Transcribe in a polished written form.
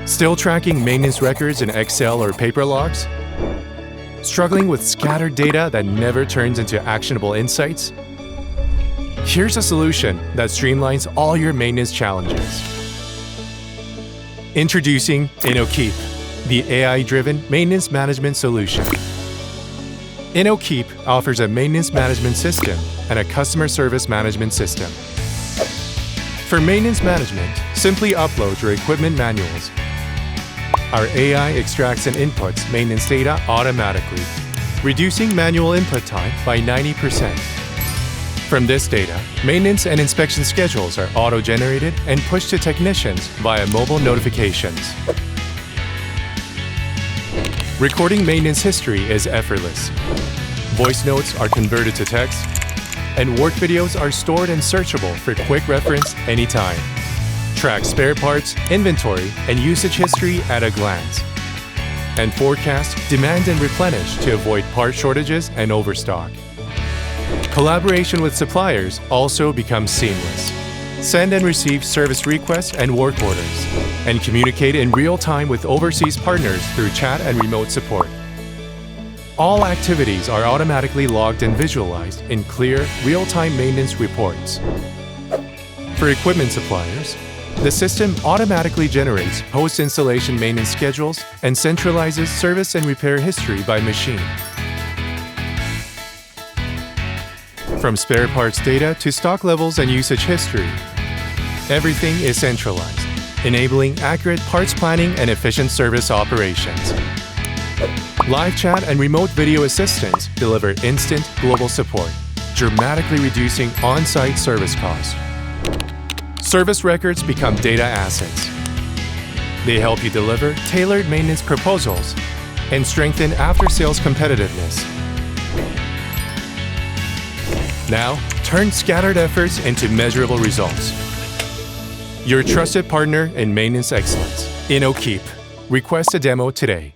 Still tracking maintenance records in Excel or paper logs? Struggling with scattered data that never turns into actionable insights? Here's a solution that streamlines all your maintenance challenges. Introducing InnoKeep, the AI-driven maintenance management solution. InnoKeep offers a maintenance management system and a customer service management system. For maintenance management, simply upload your equipment manuals. Our AI extracts and inputs maintenance data automatically, reducing manual input time by 90%. From this data, maintenance and inspection schedules are auto-generated and pushed to technicians via mobile notifications. Recording maintenance history is effortless. Voice notes are converted to text, and work videos are stored and searchable for quick reference anytime. Track spare parts, inventory, and usage history at a glance. And forecast, demand, and replenish to avoid part shortages and overstock. Collaboration with suppliers also becomes seamless. Send and receive service requests and work orders, and communicate in real time with overseas partners through chat and remote support. All activities are automatically logged and visualized in clear, real-time maintenance reports. For equipment suppliers, the system automatically generates post-installation maintenance schedules and centralizes service and repair history by machine. From spare parts data to stock levels and usage history, everything is centralized, enabling accurate parts planning and efficient service operations. Live chat and remote video assistance deliver instant global support, dramatically reducing on-site service costs. Service records become data assets. They help you deliver tailored maintenance proposals and strengthen after-sales competitiveness. Now, turn scattered efforts into measurable results. Your trusted partner in maintenance excellence, InnoKeep. Request a demo today.